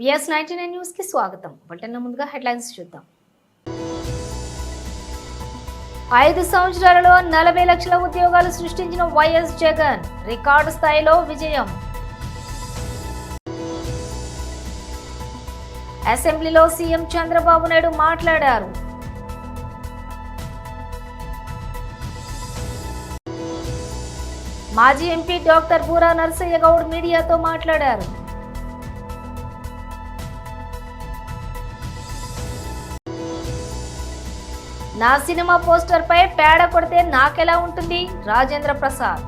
ES99 news కి స్వాగతం. Bulletin ముందుగా హెడ్లైన్స్ చూద్దాం. 5 సంవత్సరాలలో 40 లక్షల ఉద్యోగాలు సృష్టించిన వైఎస్ జగన్ రికార్డు స్థాయిలో విజయం. అసెంబ్లీలో సీఎం చంద్రబాబు నాయుడు మాట్లాడారు. మాజీ ఎంపీ డాక్టర్ బూరా నర్సయ్య గౌడ్ మీడియాతో మాట్లాడారు. నా సినిమా పోస్టర్ పై పేడ కొడితే నాకెలా ఉంటుంది? రాజేంద్ర ప్రసాద్.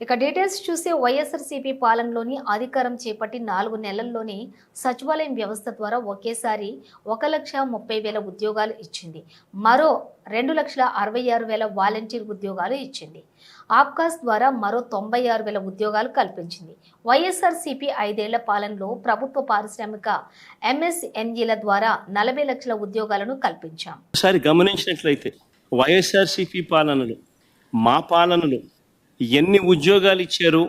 ఇక డీటెయిల్స్ చూస్తే వైఎస్ఆర్సీపీ పాలనలోని అధికారం చేపట్టి 4 నెలల్లోనే సచివాలయం వ్యవస్థ ద్వారా ఒకేసారి 1,30,000 ఉద్యోగాలు ఇచ్చింది. మరో 2,66,000 వాలంటీర్ ఉద్యోగాలు ఇచ్చింది. ఆప్కాస్ ద్వారా మరో 96,000 ఉద్యోగాలు కల్పించింది. వైఎస్ఆర్సీపీ 5 ఏళ్ల పాలనలో ప్రభుత్వ పారిశ్రామిక MSNEల ద్వారా 40 లక్షల ఉద్యోగాలను కల్పించాం. ఒకసారి గమనించినట్లయితే వైఎస్ఆర్సీపీ పాలనలు, మా పాలనలు ఎన్ని ఉద్యోగాలు ఇచ్చారు,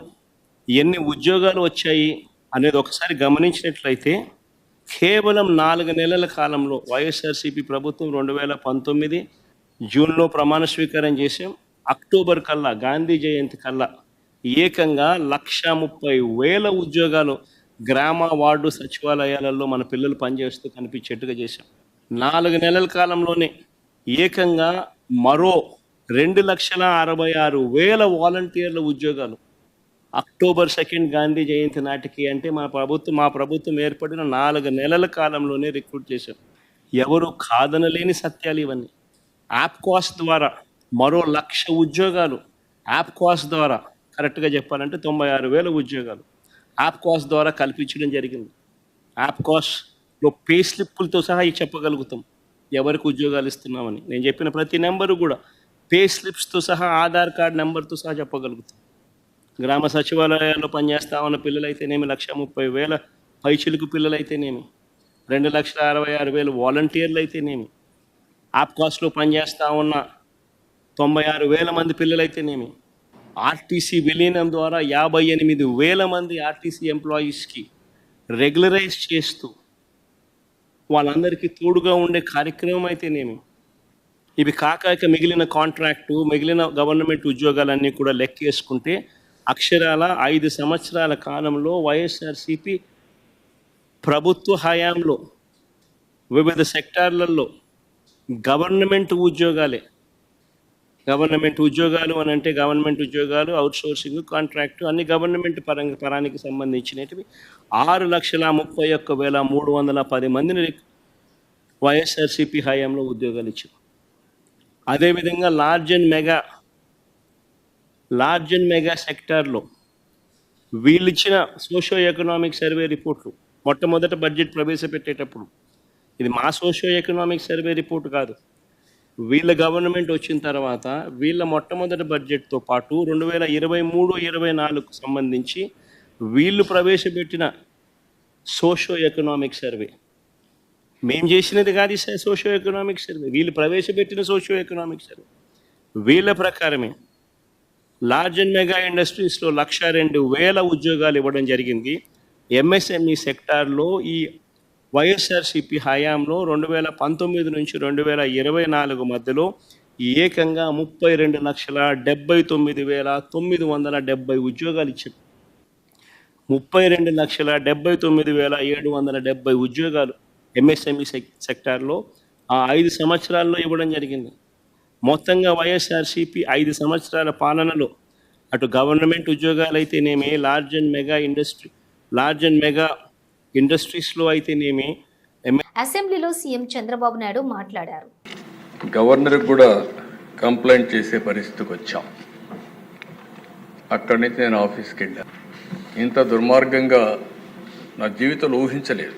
ఎన్ని ఉద్యోగాలు వచ్చాయి అనేది ఒకసారి గమనించినట్లయితే కేవలం 4 నెలల కాలంలో వైఎస్ఆర్సీపీ ప్రభుత్వం 2019 జూన్లో ప్రమాణ స్వీకారం చేసాం. అక్టోబర్ కల్లా, గాంధీ జయంతి కల్లా ఏకంగా 1,30,000 ఉద్యోగాలు గ్రామ వార్డు సచివాలయాలలో మన పిల్లలు పనిచేస్తూ కనిపించేట్టుగా చేశాం. 4 నెలల కాలంలోనే ఏకంగా మరో 2,66,000 వాలంటీర్ల ఉద్యోగాలు అక్టోబర్ 2 గాంధీ జయంతి నాటికి, అంటే మా ప్రభుత్వం ఏర్పడిన 4 నెలల కాలంలోనే రిక్రూట్ చేశాం. ఎవరు కాదనలేని సత్యాలు ఇవన్నీ. ఆప్కాస్ ద్వారా మరో 1,00,000 ఉద్యోగాలు, ఆప్కాస్ ద్వారా కరెక్ట్గా చెప్పాలంటే 96,000 ఉద్యోగాలు ఆప్కాస్ ద్వారా కల్పించడం జరిగింది. ఆప్కాస్లో పే స్లిప్పులతో సహా చెప్పగలుగుతాం ఎవరికి ఉద్యోగాలు ఇస్తున్నామని. నేను చెప్పిన ప్రతి నెంబరు కూడా పే స్లిప్స్తో సహా, ఆధార్ కార్డ్ నెంబర్తో సహా చెప్పగలుగుతాం. గ్రామ సచివాలయాల్లో పనిచేస్తా ఉన్న పిల్లలైతేనేమి, 1,30,000 పైచిలుకు పిల్లలైతేనేమి, 2,66,000 వాలంటీర్లు అయితేనేమి, ఆప్కాస్లో పనిచేస్తూ ఉన్న 96,000 మంది పిల్లలైతేనేమి, ఆర్టీసీ విలీనం ద్వారా 58,000 మంది ఆర్టీసీ ఎంప్లాయీస్కి రెగ్యులరైజ్ చేస్తూ వాళ్ళందరికీ తోడుగా ఉండే కార్యక్రమం అయితేనేమి, ఇవి కాక మిగిలిన కాంట్రాక్టు, మిగిలిన గవర్నమెంట్ ఉద్యోగాలన్నీ కూడా లెక్కేసుకుంటే అక్షరాల 5 సంవత్సరాల కాలంలో వైఎస్ఆర్సీపీ ప్రభుత్వ హయాంలో వివిధ సెక్టార్లలో గవర్నమెంట్ ఉద్యోగాలు అని అంటే గవర్నమెంట్ ఉద్యోగాలు, అవుట్సోర్సింగ్, కాంట్రాక్టు అన్ని గవర్నమెంట్ పరానికి సంబంధించినవి 6,31,310 మందిని వైఎస్ఆర్సీపీ హయాంలో ఉద్యోగాలు ఇచ్చారు. అదేవిధంగా లార్జ్ అండ్ మెగా సెక్టార్లో వీళ్ళు ఇచ్చిన సోషో ఎకనామిక్ సర్వే రిపోర్ట్లు మొట్టమొదట బడ్జెట్ ప్రవేశపెట్టేటప్పుడు, ఇది మా సోషో ఎకనామిక్ సర్వే రిపోర్ట్ కాదు, వీళ్ళ గవర్నమెంట్ వచ్చిన తర్వాత వీళ్ళ మొట్టమొదటి బడ్జెట్తో పాటు 2023-24 సంబంధించి వీళ్ళు ప్రవేశపెట్టిన సోషో ఎకనామిక్ సర్వే, మేము చేసినది కాదు సోషో ఎకనామిక్ సర్వే, వీళ్ళు ప్రవేశపెట్టిన సోషో ఎకనామిక్ సర్వే. వీళ్ళ ప్రకారమే లార్జ్ అండ్ మెగా ఇండస్ట్రీస్లో 1,02,000 ఉద్యోగాలు ఇవ్వడం జరిగింది. MSME సెక్టార్లో ఈ వైఎస్ఆర్సీపీ హయాంలో 2019 నుంచి 2024 మధ్యలో ఏకంగా 32,79,970 ఉద్యోగాలు ఇచ్చారు. 32,79,770 ఉద్యోగాలు MSME సెక్టార్లో ఆ 5 సంవత్సరాల్లో ఇవ్వడం జరిగింది. మొత్తంగా వైఎస్ఆర్సీపీ 5 సంవత్సరాల పాలనలో అటు గవర్నమెంట్ ఉద్యోగాలు అయితేనేమి, లార్జ్ అండ్ మెగా ఇండస్ట్రీస్లో అయితేనేమి. అసెంబ్లీలో సీఎం చంద్రబాబు నాయుడు మాట్లాడారు. గవర్నర్కి కూడా కంప్లైంట్ చేసే పరిస్థితికి వచ్చాం. అక్కడి నుంచి నేను ఆఫీస్కి వెళ్ళాను. ఇంత దుర్మార్గంగా నా జీవితంలో ఊహించలేదు.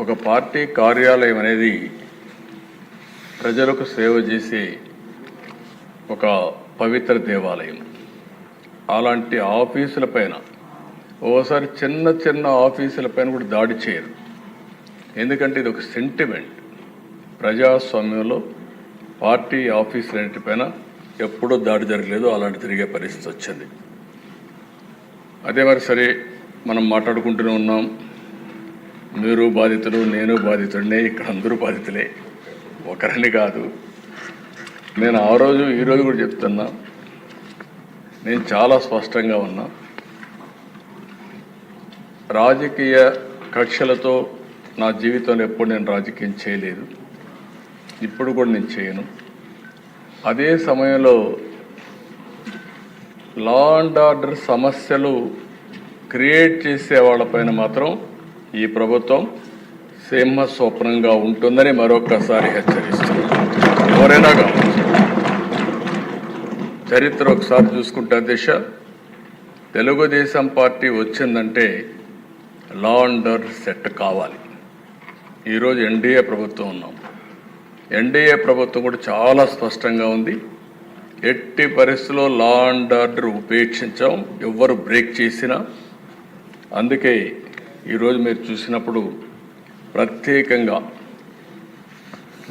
ఒక పార్టీ కార్యాలయం అనేది ప్రజలకు సేవ చేసే ఒక పవిత్ర దేవాలయం. అలాంటి ఆఫీసులపైన ఓసారి చిన్న ఆఫీసులపైన కూడా దాడి చేయరు. ఎందుకంటే ఇది ఒక సెంటిమెంట్. ప్రజాస్వామ్యంలో పార్టీ ఆఫీసులన్నిటిపైన ఎప్పుడూ దాడి జరగలేదు, అలాంటి తిరిగే పరిస్థితి వచ్చింది. అదే మరి సరే, మనం మాట్లాడుకుంటూనే ఉన్నాం. మీరు బాధితులు, నేను బాధితుడినే, ఇక్కడ అందరూ బాధితులే, ఒకరిని కాదు. నేను ఆ రోజు ఈరోజు కూడా చెప్తున్నా, నేను చాలా స్పష్టంగా ఉన్నా. రాజకీయ కక్షలతో నా జీవితంలో ఎప్పుడు నేను రాజకీయం చేయలేదు, ఇప్పుడు కూడా నేను చేయను. అదే సమయంలో లా అండ్ ఆర్డర్ సమస్యలు క్రియేట్ చేసే వాళ్ళపైన మాత్రం ఈ ప్రభుత్వం సింహ స్వప్నంగా ఉంటుందని మరొకసారి హెచ్చరిస్తున్నాను. ఎవరైనా కావచ్చు. చరిత్ర ఒకసారి చూసుకుంటే అధ్యక్ష, తెలుగుదేశం పార్టీ వచ్చిందంటే లా అండ్ ఆర్డర్ సెట్ కావాలి. ఈరోజు ఎన్డీఏ ప్రభుత్వం ఉన్నాం. ఎన్డీఏ ప్రభుత్వం కూడా చాలా స్పష్టంగా ఉంది, ఎట్టి పరిస్థితుల్లో లా అండ్ ఆర్డర్ ఉపేక్షించాం, ఎవ్వరు బ్రేక్ చేసినా. అందుకే ఈరోజు మీరు చూసినప్పుడు ప్రత్యేకంగా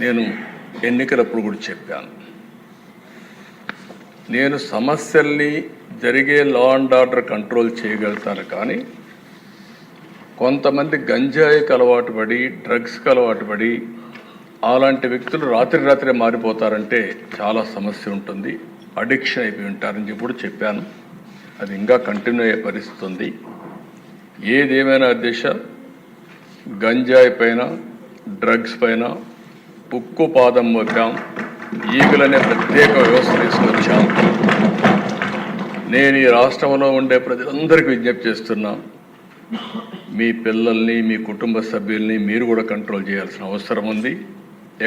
నేను ఎన్నికలప్పుడు కూడా చెప్పాను, నేను సమస్యల్ని జరిగే లా అండ్ ఆర్డర్ కంట్రోల్ చేయగలుగుతాను, కానీ కొంతమంది గంజాయికి అలవాటు పడి, డ్రగ్స్కి అలవాటు పడి అలాంటి వ్యక్తులు రాత్రి మారిపోతారంటే చాలా సమస్య ఉంటుంది, అడిక్షన్ అయిపోయి ఉంటారని చెప్పి చెప్పాను. అది ఇంకా కంటిన్యూ అయ్యే పరిస్థితి ఉంది. ఏదేమైనా అధ్యక్ష, గంజాయి పైన, డ్రగ్స్ పైన ఉక్కు పాదం మోపాం, ఈగులనే ప్రత్యేక వ్యవస్థ తీసుకొచ్చాం. నేను ఈ రాష్ట్రంలో ఉండే ప్రజలందరికీ విజ్ఞప్తి చేస్తున్నా, మీ పిల్లల్ని, మీ కుటుంబ సభ్యుల్ని మీరు కూడా కంట్రోల్ చేయాల్సిన అవసరం ఉంది.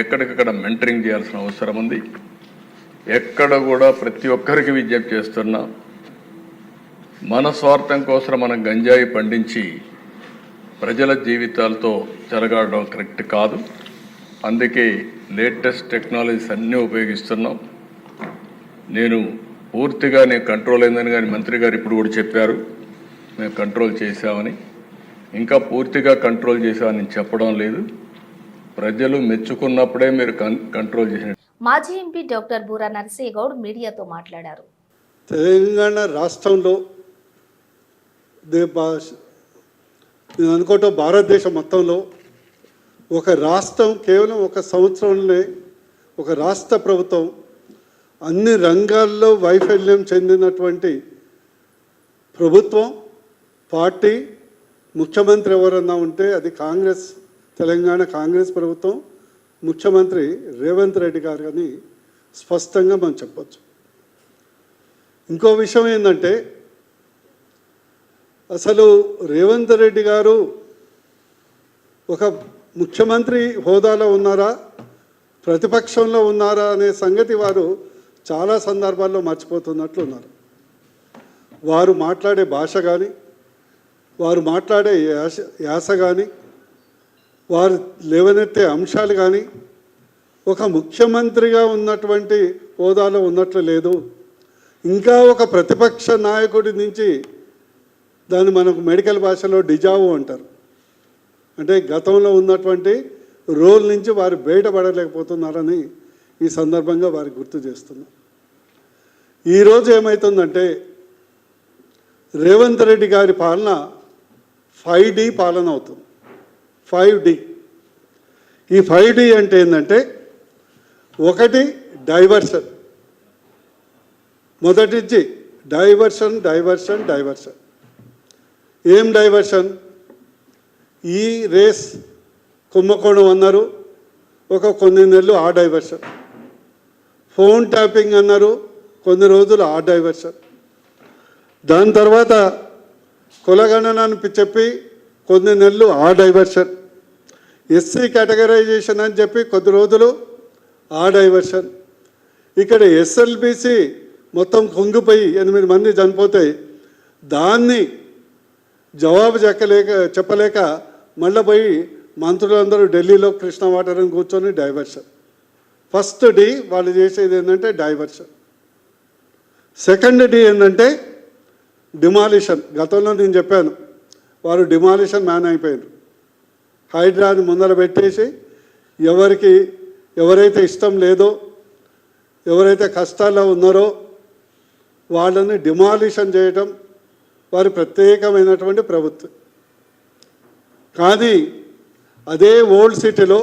ఎక్కడికక్కడ మెంటరింగ్ చేయాల్సిన అవసరం ఉంది. ఎక్కడ కూడా ప్రతి ఒక్కరికి విజ్ఞప్తి చేస్తున్నా, మన స్వార్థం కోసం మనం గంజాయి పండించి ప్రజల జీవితాలతో చెలగాడడం కరెక్ట్ కాదు. అందుకే లేటెస్ట్ టెక్నాలజీస్ అన్నీ ఉపయోగిస్తున్నాం. నేను పూర్తిగా కంట్రోల్ అయిందని కానీ మంత్రి గారు ఇప్పుడు కూడా చెప్పారు, మేము కంట్రోల్ చేశామని. ఇంకా పూర్తిగా కంట్రోల్ చేశామని చెప్పడం లేదు. ప్రజలు మెచ్చుకున్నప్పుడే మీరు కంట్రోల్ చేసిన. మాజీ ఎంపీ డాక్టర్ బూరా నరసింహ గౌడ్ మీడియాతో మాట్లాడారు. తెలంగాణ రాష్ట్రంలో నేను అనుకోవటం భారతదేశం మొత్తంలో ఒక రాష్ట్రం కేవలం ఒక సంవత్సరంలోనే ఒక రాష్ట్ర ప్రభుత్వం అన్ని రంగాల్లో వైఫల్యం చెందినటువంటి ప్రభుత్వం, పార్టీ, ముఖ్యమంత్రి ఎవరన్నా ఉంటే అది కాంగ్రెస్, తెలంగాణ కాంగ్రెస్ ప్రభుత్వం, ముఖ్యమంత్రి రేవంత్ రెడ్డి గారు అని స్పష్టంగా మనం చెప్పచ్చు. ఇంకో విషయం ఏంటంటే, అసలు రేవంత్ రెడ్డి గారు ఒక ముఖ్యమంత్రి హోదాలో ఉన్నారా, ప్రతిపక్షంలో ఉన్నారా అనే సంగతి వారు చాలా సందర్భాల్లో మర్చిపోతున్నట్లు ఉన్నారు. వారు మాట్లాడే భాష కానీ, వారు మాట్లాడే యాస కానీ, వారు లేవనెత్తే అంశాలు కానీ ఒక ముఖ్యమంత్రిగా ఉన్నటువంటి హోదాలో ఉన్నట్లు లేదు. ఇంకా ఒక ప్రతిపక్ష నాయకుడి నుంచి, దాన్ని మనకు మెడికల్ భాషలో డిజావు అంటారు, అంటే గతంలో ఉన్నటువంటి రోల్ నుంచి వారు బయటపడలేకపోతున్నారని ఈ సందర్భంగా వారికి గుర్తు చేస్తున్నాం. ఈరోజు ఏమవుతుందంటే, రేవంత్ రెడ్డి గారి పాలన 5D పాలన అవుతుంది. 5D. ఈ 5D అంటే ఏంటంటే, ఒకటి డైవర్షన్. మొదటిది డైవర్షన్, డైవర్షన్, డైవర్షన్. ఏం డైవర్షన్? ఈ రేస్ కుంభకోణం అన్నారు, కొన్ని నెలలు ఆ డైవర్షన్. ఫోన్ ట్యాపింగ్ అన్నారు, కొన్ని రోజులు ఆ డైవర్షన్. దాని తర్వాత కులగణనని చెప్పి కొన్ని నెలలు ఆ డైవర్షన్. ఎస్సీ కేటగరైజేషన్ అని చెప్పి కొద్ది రోజులు ఆ డైవర్షన్. ఇక్కడ ఎస్ఎల్బిసి మొత్తం కుంగిపోయి 8 మంది చనిపోతే దాన్ని జవాబు చెప్పలేక మళ్ళీ పోయి మంత్రులందరూ ఢిల్లీలో కృష్ణ వాటర్ అని కూర్చొని డైవర్షన్. ఫస్ట్ డి వాళ్ళు చేసేది ఏంటంటే డైవర్షన్. సెకండ్ డి ఏంటంటే డిమాలిషన్. గతంలో నేను చెప్పాను, వారు డిమాలిషన్ మ్యాన్ అయిపోయారు. హైడ్రాని ముందర పెట్టేసి ఎవరైతే ఇష్టం లేదో, ఎవరైతే కష్టాల్లో ఉన్నారో వాళ్ళని డిమాలిషన్ చేయటం, వారి ప్రత్యేకమైనటువంటి ప్రభుత్వం. కానీ అదే ఓల్డ్ సిటీలో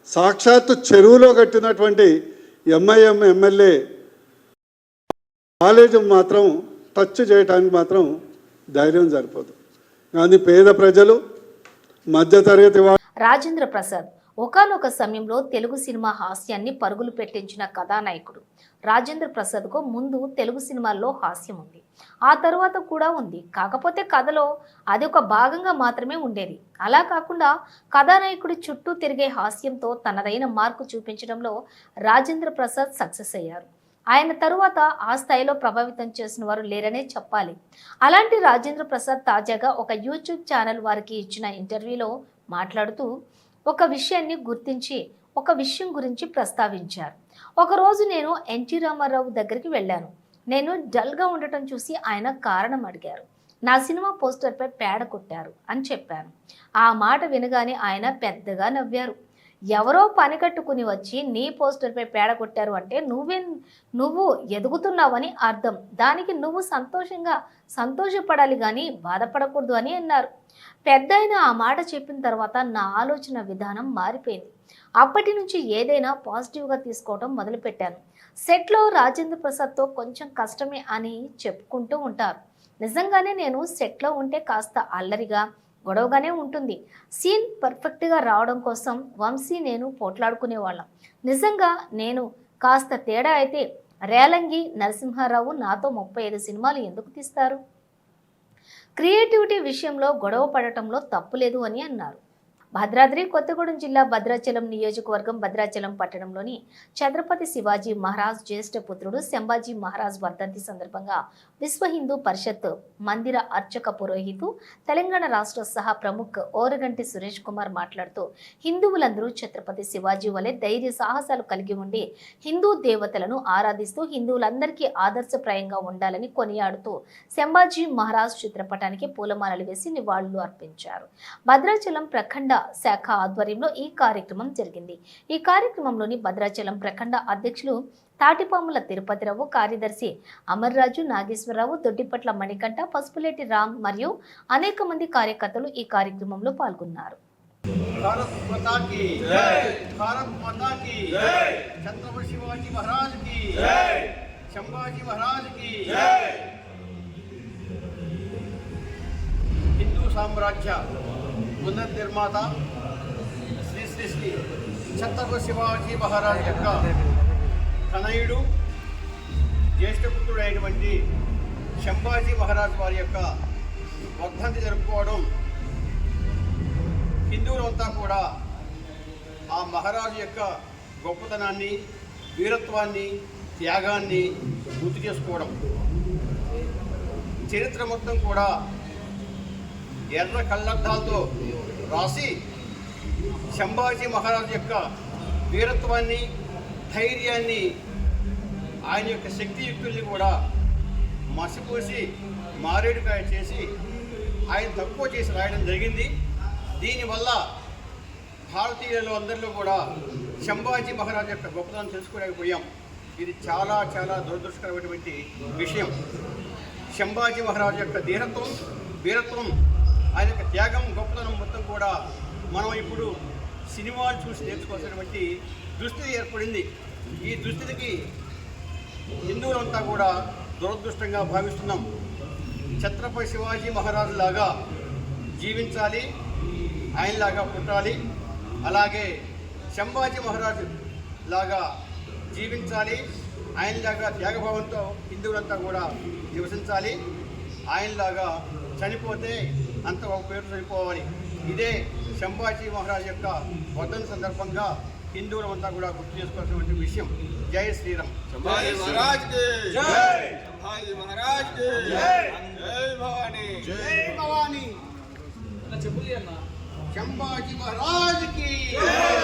సాక్షాత్తు చెరువులో కట్టినటువంటి ఎంఐఎం ఎమ్మెల్యే కాలేజీ మాత్రం టచ్ చేయడానికి మాత్రం ధైర్యం సరిపోదు. కానీ పేద ప్రజలు, మధ్యతరగతి వారు. రాజేంద్ర ప్రసాద్ ఒకానొక సమయంలో తెలుగు సినిమా హాస్యాన్ని పరుగులు పెట్టించిన కథానాయకుడు. రాజేంద్ర ప్రసాద్కు ముందు తెలుగు సినిమాల్లో హాస్యం ఉంది, ఆ తరువాత కూడా ఉంది. కాకపోతే కథలో అది ఒక భాగంగా మాత్రమే ఉండేది. అలా కాకుండా కథానాయకుడి చుట్టూ తిరిగే హాస్యంతో తనదైన మార్కు చూపించడంలో రాజేంద్ర ప్రసాద్ సక్సెస్ అయ్యారు. ఆయన తరువాత ఆ స్థాయిలో ప్రభావితం చేసిన వారు లేరనే చెప్పాలి. అలాంటి రాజేంద్ర ప్రసాద్ తాజాగా ఒక యూట్యూబ్ ఛానల్ వారికి ఇచ్చిన ఇంటర్వ్యూలో మాట్లాడుతూ ఒక విషయాన్ని గుర్తించి ఒక విషయం గురించి ప్రస్తావించారు. ఒకరోజు నేను ఎన్టీ రామారావు దగ్గరికి వెళ్ళాను. నేను డల్గా ఉండటం చూసి ఆయన కారణం అడిగారు. నా సినిమా పోస్టర్పై పేడ కొట్టారు అని చెప్పాను. ఆ మాట వినగానే ఆయన పెద్దగా నవ్వారు. ఎవరో పని కట్టుకుని వచ్చి నీ పోస్టర్పై పేడ కొట్టారు అంటే నువ్వు ఎదుగుతున్నావని అర్థం. దానికి నువ్వు సంతోషపడాలి కానీ బాధపడకూడదు అని అన్నారు. పెద్దాయన ఆ మాట చెప్పిన తర్వాత నా ఆలోచన విధానం మారిపోయింది. అప్పటి నుంచి ఏదైనా పాజిటివ్గా తీసుకోవడం మొదలుపెట్టాను. సెట్లో రాజేంద్ర ప్రసాద్తో కొంచెం కష్టమే అని చెప్పుకుంటూ ఉంటారు. నిజంగానే నేను సెట్లో ఉంటే కాస్త అల్లరిగా గొడవగానే ఉంటుంది. సీన్ పర్ఫెక్ట్గా రావడం కోసం వంశీ నేను పోట్లాడుకునేవాళ్ళం. నిజంగా నేను కాస్త తేడా అయితే రేలంగి నరసింహారావు నాతో 35 సినిమాలు ఎందుకు తీస్తారు? క్రియేటివిటీ విషయంలో గొడవ పడటంలో తప్పులేదు అని అన్నారు. భద్రాద్రి కొత్తగూడెం జిల్లా భద్రాచలం నియోజకవర్గం భద్రాచలం పట్టణంలోని ఛత్రపతి శివాజీ మహారాజ్ జ్యేష్ఠ పుత్రుడు శంభాజీ మహారాజ్ వర్ధంతి సందర్భంగా విశ్వ హిందూ పరిషత్ మందిర అర్చక పురోహితు తెలంగాణ రాష్ట్ర సహా ప్రముఖ్ ఓరగంటి సురేష్ కుమార్ మాట్లాడుతూ హిందువులందరూ ఛత్రపతి శివాజీ వలె ధైర్య సాహసాలు కలిగి ఉండి హిందూ దేవతలను ఆరాధిస్తూ హిందువులందరికీ ఆదర్శప్రాయంగా ఉండాలని కొనియాడుతూ శంభాజీ మహారాజ్ చిత్రపటానికి పూలమాలలు వేసి నివాళులు అర్పించారు. భద్రాచలం ప్రఖండ శాఖ ఆధ్వర్యంలో ఈ కార్యక్రమం జరిగింది. ఈ కార్యక్రమంలోని భద్రాచలం ప్రఖండ అధ్యక్షులు తాటిపాముల తిరుపతిరావు, కార్యదర్శి అమర్రాజు, నాగేశ్వరరావు, దొడ్డిపట్ల మణికంఠ, పసుపులేటి రామ్ మరియు అనేక మంది కార్యకర్తలు ఈ కార్యక్రమంలో పాల్గొన్నారు. भारत माता की जय, भारत माता की जय, छत्रपति शिवाजी महाराज की जय, शंभाजी महाराज की जय। हिंदू साम्राज्य पुनर्निर्माता श्री श्री श्री छत्रपति शिवाजी महाराज యొక్క తనయుడు జ్యేష్ఠపుత్రుడైనటువంటి శంభాజీ మహారాజ్ వారి యొక్క వర్ధంతి జరుపుకోవడం హిందువులంతా కూడా ఆ మహారాజు యొక్క గొప్పతనాన్ని, వీరత్వాన్ని, త్యాగాన్ని గుర్తు చేసుకోవడం. చరిత్ర మొత్తం కూడా ఎర్ర కళ్ళద్దాలతో రాసి శంభాజీ మహారాజు యొక్క వీరత్వాన్ని, ధైర్యాన్ని, ఆయన యొక్క శక్తియుక్తుల్ని కూడా మసిపూసి మారేడుకాయ చేసి ఆయన తక్కువ చేసి రాయడం జరిగింది. దీనివల్ల భారతీయులలో అందరిలో కూడా శంభాజీ మహారాజ్ యొక్క గొప్పతనం తెలుసుకోలేకపోయాం. ఇది చాలా చాలా దురదృష్టకరమైనటువంటి విషయం. శంభాజీ మహారాజ్ యొక్క ధీరత్వం, వీరత్వం, ఆయన యొక్క త్యాగం, గొప్పతనం మొత్తం కూడా మనం ఇప్పుడు సినిమాలు చూసి నేర్చుకోవాల్సినటువంటి దుస్థితి ఏర్పడింది. ఈ దుస్థితికి హిందువులంతా కూడా దురదృష్టంగా భావిస్తున్నాం. ఛత్రపతి శివాజీ మహారాజు లాగా జీవించాలి, ఆయనలాగా పుట్టాలి, అలాగే శంభాజీ మహారాజు లాగా జీవించాలి, ఆయనలాగా త్యాగభావంతో హిందువులంతా కూడా నివసించాలి, ఆయనలాగా చనిపోతే అంత ఒక పేరు చనిపోవాలి. ఇదే శంభాజీ మహారాజు యొక్క వర్ధన సందర్భంగా హిందువులంతా కూడా గుర్తు చేసుకోవాల్సినటువంటి విషయం. జై శ్రీరామ్. శంభాజీ మహారాజ్ కి జై, శంభాజీ మహారాజ్ కి జై, జై భవానీ, జై భవానీ. शंभाजी महाराज की जय,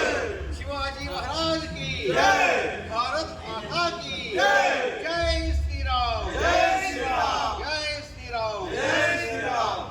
शिवाजी महाराज की जय, भारत माता की जय, जय श्री राम, जय श्री राम, जय श्री राम, जय श्री राम.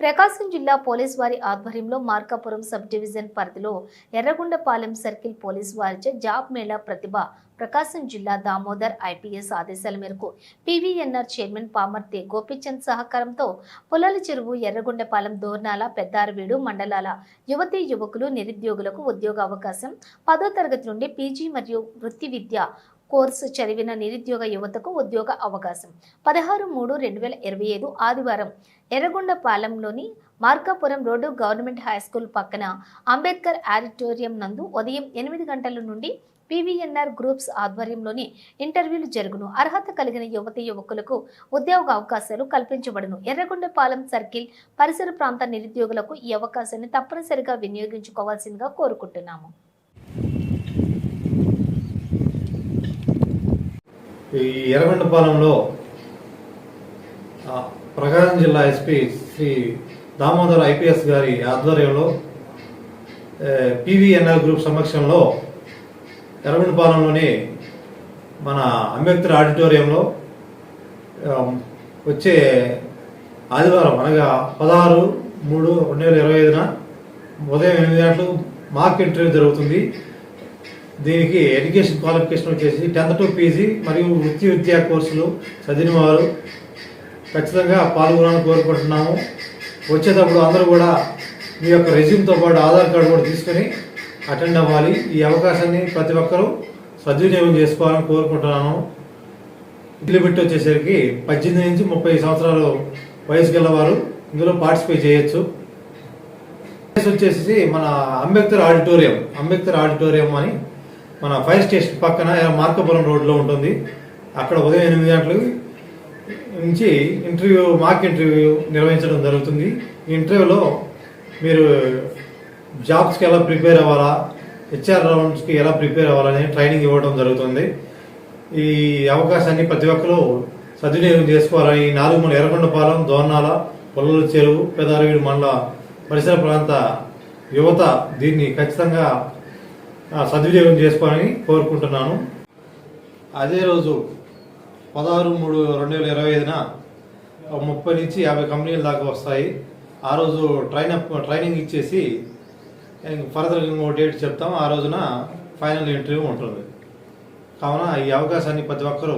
ప్రకాశం జిల్లా పోలీస్ వారి ఆధ్వర్యంలో మార్కాపురం సబ్ డివిజన్ పరిధిలో ఎర్రగొండపాలెం సర్కిల్ పోలీస్ వారిచే జాబ్ మేళా ప్రతిభ ప్రకాశం జిల్లా దామోదర్ ఐపీఎస్ ఆదేశాల మేరకు పీవీఎన్ఆర్ చైర్మన్ పామర్తి గోపిచంద్ సహకారంతో పుల్లల చెరువు ఎర్రగొండపాలెం దోర్నాల పెద్దారవీడు మండలాల యువతీ యువకులు నిరుద్యోగులకు ఉద్యోగ అవకాశం 10వ తరగతి నుండి పీజీ మరియు వృత్తి విద్య కోర్సు చదివిన నిరుద్యోగ యువతకు ఉద్యోగ అవకాశం 16/3/2025 ఆదివారం ఎర్రగొండపాలెంలోని Markapuram road government high school పక్కన అంబేద్కర్ ఆడిటోరియం నందు ఉదయం 8 గంటల నుండి పీవీఎన్ఆర్ గ్రూప్స్ ఆధ్వర్యంలోని ఇంటర్వ్యూలు జరుగును. అర్హత కలిగిన యువతి యువకులకు ఉద్యోగ అవకాశాలు కల్పించబడును. ఎర్రగొండపాలెం సర్కిల్ పరిసర ప్రాంత నిరుద్యోగులకు ఈ అవకాశాన్ని తప్పనిసరిగా వినియోగించుకోవాల్సిందిగా కోరుకుంటున్నాము. ఈ ఎర్రగొండపాలెంలో ప్రకాశం జిల్లా ఎస్పీ శ్రీ దామోదర్ ఐపీఎస్ గారి ఆధ్వర్యంలో పీవీఎన్ఆర్ గ్రూప్ సమక్షంలో ఎర్రగొండపాలెంలోని మన అంబేద్కర్ ఆడిటోరియంలో వచ్చే ఆదివారం అనగా 16/3/2025 ఉదయం 8 గంటలకు మాక్ ఇంటర్వ్యూ జరుగుతుంది. దీనికి ఎడ్యుకేషన్ క్వాలిఫికేషన్ వచ్చేసి 10th to PG మరియు వృత్తి విద్యా కోర్సులు చదివిన వారు ఖచ్చితంగా పాల్గొనాలని కోరుకుంటున్నాము. వచ్చేటప్పుడు అందరూ కూడా మీ యొక్క రెజ్యూమ్తో పాటు ఆధార్ కార్డు కూడా తీసుకొని అటెండ్ అవ్వాలి. ఈ అవకాశాన్ని ప్రతి ఒక్కరూ సద్వినియోగం చేసుకోవాలని కోరుకుంటున్నాను. లిమిట్ వచ్చేసరికి 18 నుంచి 30 సంవత్సరాలు వయసు గలవారు ఇందులో పార్టిసిపేట్ చేయొచ్చు. వచ్చేసి మన అంబేద్కర్ ఆడిటోరియం అని మన ఫైర్ స్టేషన్ పక్కన మార్కాపురం రోడ్లో ఉంటుంది. అక్కడ ఉదయం 8 గంటలకు నుంచి మాక్ ఇంటర్వ్యూ నిర్వహించడం జరుగుతుంది. ఈ ఇంటర్వ్యూలో మీరు జాబ్స్కి ఎలా ప్రిపేర్ అవ్వాలా, హెచ్ఆర్ రౌండ్స్కి ఎలా ప్రిపేర్ అవ్వాలని ట్రైనింగ్ ఇవ్వడం జరుగుతుంది. ఈ అవకాశాన్ని ప్రతి ఒక్కరూ సద్వినియోగం చేసుకోవాలని 4 మూల ఎర్రగొండపాలెం, దోర్నాల, పుల్లల చెరువు, పెదారవీడు మండల పరిసర ప్రాంత యువత దీన్ని ఖచ్చితంగా సద్వినియోగం చేసుకోవాలని కోరుకుంటున్నాను. అదే రోజు 16/3/2025 30 నుంచి 50 కంపెనీల దాకా వస్తాయి. ఆ రోజు ట్రైనింగ్ ఇచ్చేసి ఫర్దర్ ఇంకో డేట్ చెప్తాం. ఆ రోజున ఫైనల్ ఇంటర్వ్యూ ఉంటుంది. కావున ఈ అవకాశాన్ని ప్రతి ఒక్కరూ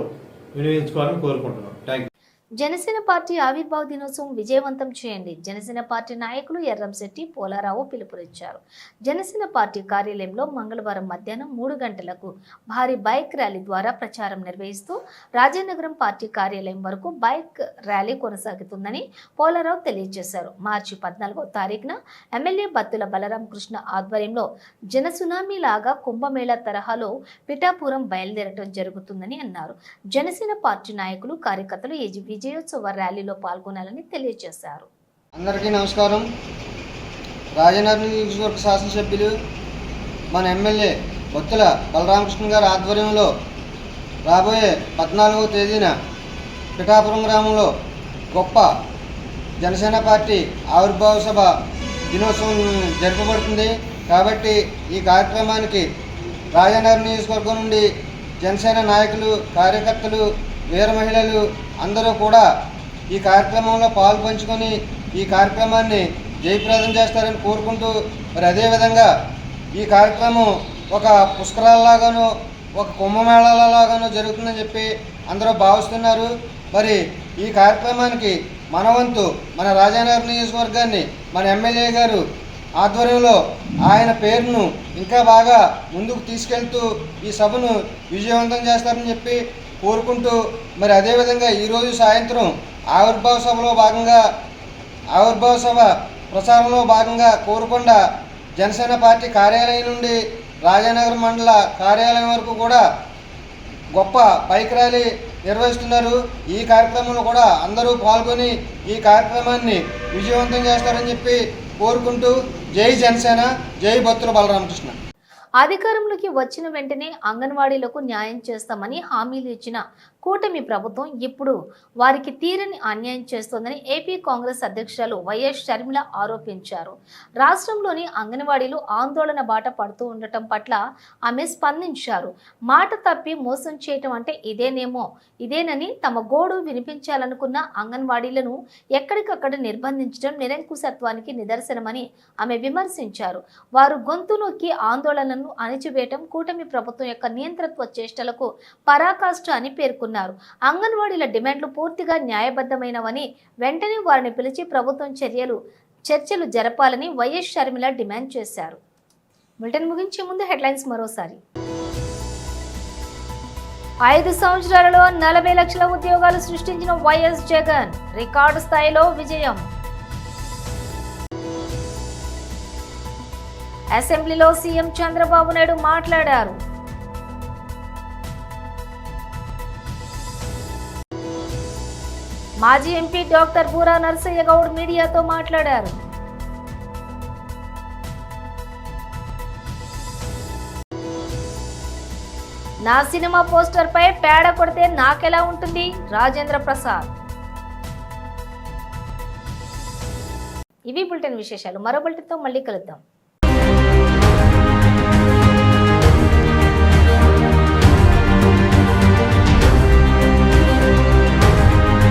వినియోగించుకోవాలని కోరుకుంటున్నాం. Thank you. జనసేన పార్టీ ఆవిర్భావ దినోత్సవం విజయవంతం చేయండి. జనసేన పార్టీ నాయకులు ఎర్రంశెట్టి పోలారావు పిలుపునిచ్చారు. జనసేన పార్టీ కార్యాలయంలో మంగళవారం మధ్యాహ్నం 3 గంటలకు భారీ బైక్ ర్యాలీ ద్వారా ప్రచారం నిర్వహిస్తూ రాజానగరం పార్టీ కార్యాలయం వరకు బైక్ ర్యాలీ కొనసాగుతుందని పోలారావు తెలియజేశారు. మార్చి 14వ తారీఖున ఎమ్మెల్యే బత్తుల బలరామకృష్ణ ఆధ్వర్యంలో జనసునామీ లాగా కుంభమేళా తరహాలో పిఠాపురం బయలుదేరటం జరుగుతుందని అన్నారు. జనసేన పార్టీ నాయకులు కార్యకర్తలు విజయోత్సవ ర్యాలీలో పాల్గొనాలని తెలియజేశారు. అందరికీ నమస్కారం. రాజనగరం నియోజకవర్గ శాసనసభ్యులు మన ఎమ్మెల్యే బొత్తుల బలరామకృష్ణ గారి ఆధ్వర్యంలో రాబోయే 14వ తేదీన పిఠాపురం గ్రామంలో గొప్ప జనసేన పార్టీ ఆవిర్భావ సభ దినోత్సవం జరపబడుతుంది. కాబట్టి ఈ కార్యక్రమానికి రాజనగరం నియోజకవర్గం నుండి జనసేన నాయకులు, కార్యకర్తలు, వీర మహిళలు అందరూ కూడా ఈ కార్యక్రమంలో పాలు పంచుకొని ఈ కార్యక్రమాన్ని జయప్రదం చేస్తారని కోరుకుంటూ, మరి అదేవిధంగా ఈ కార్యక్రమం ఒక పుష్కరాల్లాగానో ఒక కుంభమేళాలలాగానో జరుగుతుందని చెప్పి అందరూ భావిస్తున్నారు. మరి ఈ కార్యక్రమానికి మన వంతు మన రాజానగరం నియోజకవర్గాన్ని మన ఎమ్మెల్యే గారు ఆధ్వర్యంలో ఆయన పేరును ఇంకా బాగా ముందుకు తీసుకెళ్తూ ఈ సభను విజయవంతం చేస్తారని చెప్పి కోరుకుంటూ, మరి అదేవిధంగా ఈరోజు సాయంత్రం ఆవిర్భావ సభ ప్రచారంలో భాగంగా కోరుకొండ జనసేన పార్టీ కార్యాలయం నుండి రాజానగరం మండల కార్యాలయం వరకు కూడా గొప్ప బైక్ ర్యాలీ నిర్వహిస్తున్నారు. ఈ కార్యక్రమంలో కూడా అందరూ పాల్గొని ఈ కార్యక్రమాన్ని విజయవంతం చేస్తారని చెప్పి కోరుకుంటూ, జై జనసేన, జై బొత్తుల బలరామకృష్ణ. అధికారంలోకి వచ్చిన వెంటనే అంగన్వాడీలకు న్యాయం చేస్తామని హామీలు ఇచ్చిన కూటమి ప్రభుత్వం ఇప్పుడు వారికి తీరని అన్యాయం చేస్తోందని ఏపీ కాంగ్రెస్ అధ్యక్షురాలు వైఎస్ షర్మిల ఆరోపించారు. రాష్ట్రంలోని అంగన్వాడీలు ఆందోళన బాట పడుతూ ఉండటం పట్ల ఆమె స్పందించారు. మాట తప్పి మోసం చేయటం అంటే ఇదేనని తమ గోడు వినిపించాలనుకున్న అంగన్వాడీలను ఎక్కడికక్కడ నిర్బంధించడం నిరంకుశత్వానికి నిదర్శనమని ఆమె విమర్శించారు. వారు గొంతు నొక్కి ఆందోళనను అణిచివేయటం కూటమి ప్రభుత్వం యొక్క నియంతృత్వ చేష్టలకు పరాకాష్ఠ అని పేర్కొన్నారు. అంగన్వాడీల డిమాండ్లు పూర్తిగా న్యాయబద్ధమైనవని, వెంటనే వారిని పిలిచి ప్రభుత్వం చర్చలు జరపాలని వైఎస్ షర్మిల డిమాండ్ చేశారు. బులెటిన్ ముగించే ముందు హెడ్లైన్స్ మరోసారి. 5 సంవత్సరాలలో 40 లక్షల ఉద్యోగాలు సృష్టించిన వైఎస్ జగన్, రికార్డు స్థాయిలో విజయం. అసెంబ్లీలో సీఎం చంద్రబాబు నాయుడు మాట్లాడారు. మాజీ ఎంపీ డాక్టర్ బూరా నర్సయ్య గౌడ్ మీడియాతో మాట్లాడారు. నా సినిమా పోస్టర్ పై పేడ కొడితే నాకెలా ఉంటుంది? రాజేంద్ర ప్రసాద్. ఇవి బులెటిన్ విశేషాలు. మరో బులెటిన్తో మళ్ళీ కలుద్దాం.